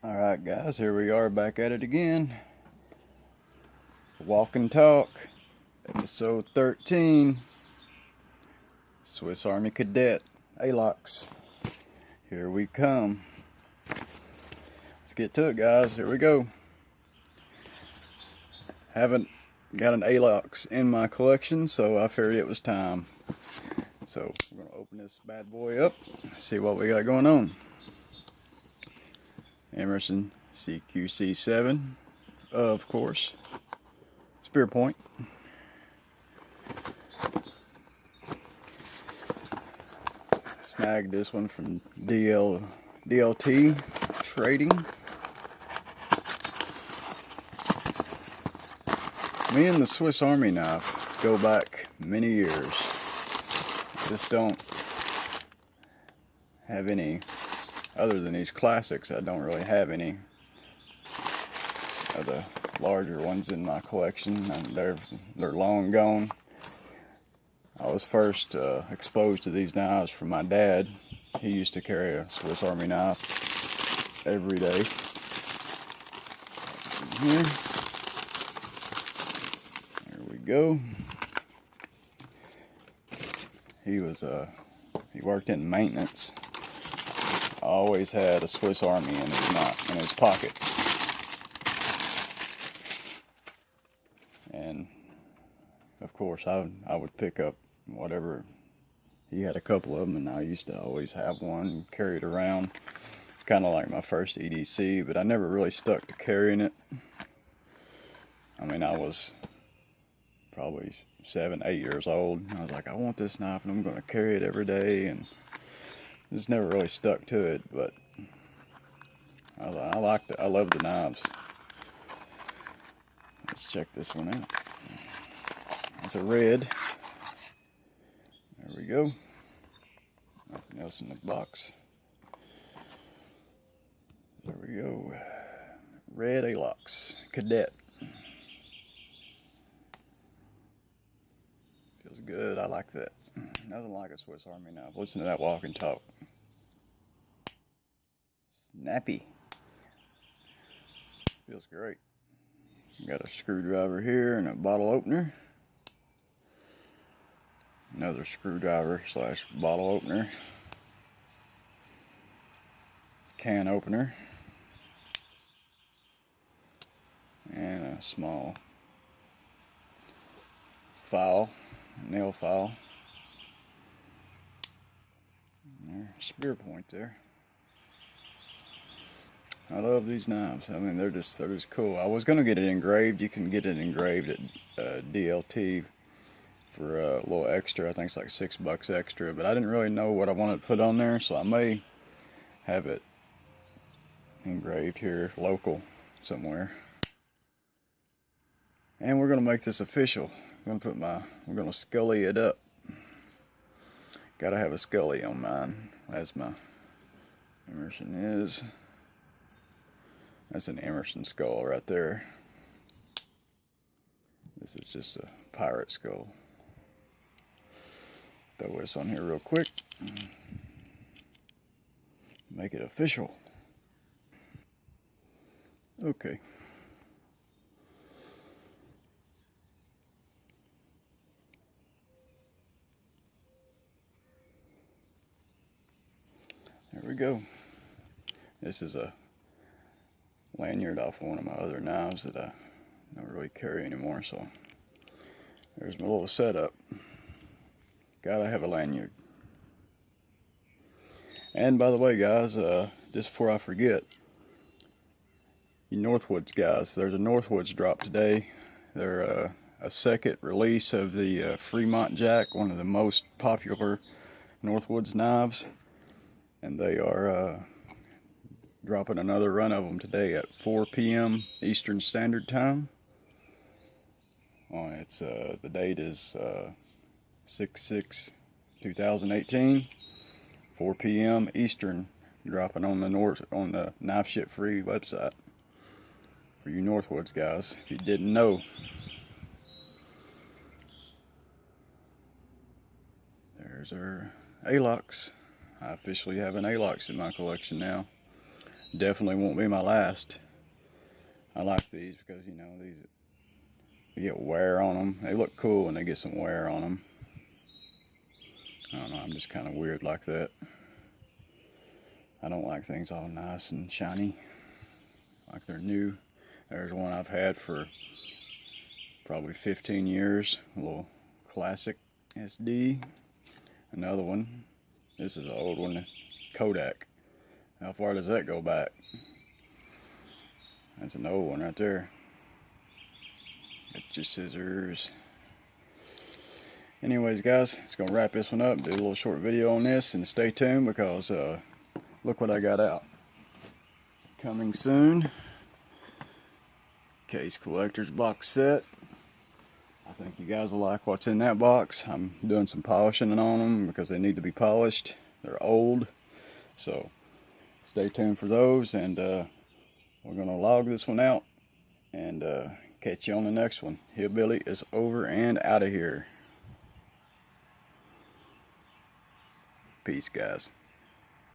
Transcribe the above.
Alright guys, here we are back at it again. Walk and Talk, episode 13. Swiss Army Cadet, Alox. Here we come. Let's get to it guys, here we go. Haven't got an Alox in my collection, so I figured it was time. So we're going to open this bad boy up, see what we got going on. Emerson CQC7, of course, spear point. Snagged this one from DLT Trading. Me and the Swiss Army knife go back many years. Just don't have any. Other than these classics, I don't really have any of the larger ones in my collection, and they're long gone. I was first exposed to these knives from my dad. He used to carry a Swiss Army knife every day. Here we go. He worked in maintenance. Always had a Swiss Army in his pocket, and of course I would pick up whatever. He had a couple of them, and I used to always have one and carry it around, kind of like my first EDC, but I never really stuck to carrying it. I mean, I was probably 7, 8 years old. I was like, I want this knife and I'm going to carry it every day, and just never really stuck to it, but I love the knives. Let's check this one out. It's a red. There we go. Nothing else in the box. There we go. Red Alox Cadet. Feels good. I like that. Nothing like a Swiss Army knife. Listen to that walk and talk. Snappy. Feels great. Got a screwdriver here and a bottle opener. Another screwdriver / bottle opener. Can opener. And a small file, nail file. Spear point there. I love these knives. I mean, they're just cool. I was gonna get it engraved. You can get it engraved at DLT for a little extra. I think it's like $6 extra. But I didn't really know what I wanted to put on there, so I may have it engraved here, local, somewhere. And we're gonna make this official. We're gonna scully it up. Gotta have a scully on mine, as my Emerson is. That's an Emerson skull right there. This is just a pirate skull. Throw this on here real quick. Make it official. Okay. There we go. This is a lanyard off one of my other knives that I don't really carry anymore, so there's my little setup. Gotta have a lanyard. And by the way guys, just before I forget, you Northwoods guys, there's a Northwoods drop today. They're a second release of the Fremont Jack, one of the most popular Northwoods knives, and they are dropping another run of them today at 4 p.m. Eastern Standard Time. The date is 6/6/2018, 4 p.m. Eastern, dropping on the Knife Ship Free website for you Northwoods guys, if you didn't know. There's our Alox. I officially have an Alox in my collection now. definitely won't be my last. I like these because, you know, these, you get wear on them. They look cool when they get some wear on them. I don't know, I'm just kind of weird like that. I don't like things all nice and shiny, like they're new. There's one I've had for probably 15 years, a little classic SD. Another one, this is an old one, Kodak. How far does that go back? That's an old one right there. Get your scissors. Anyways, guys, it's gonna wrap this one up. Do a little short video on this, and stay tuned because look what I got out. Coming soon. Case collector's box set. I think you guys will like what's in that box. I'm doing some polishing on them because they need to be polished. They're old, so stay tuned for those. And we're gonna log this one out and catch you on the next one. Hillbilly is over and out of here. Peace, guys.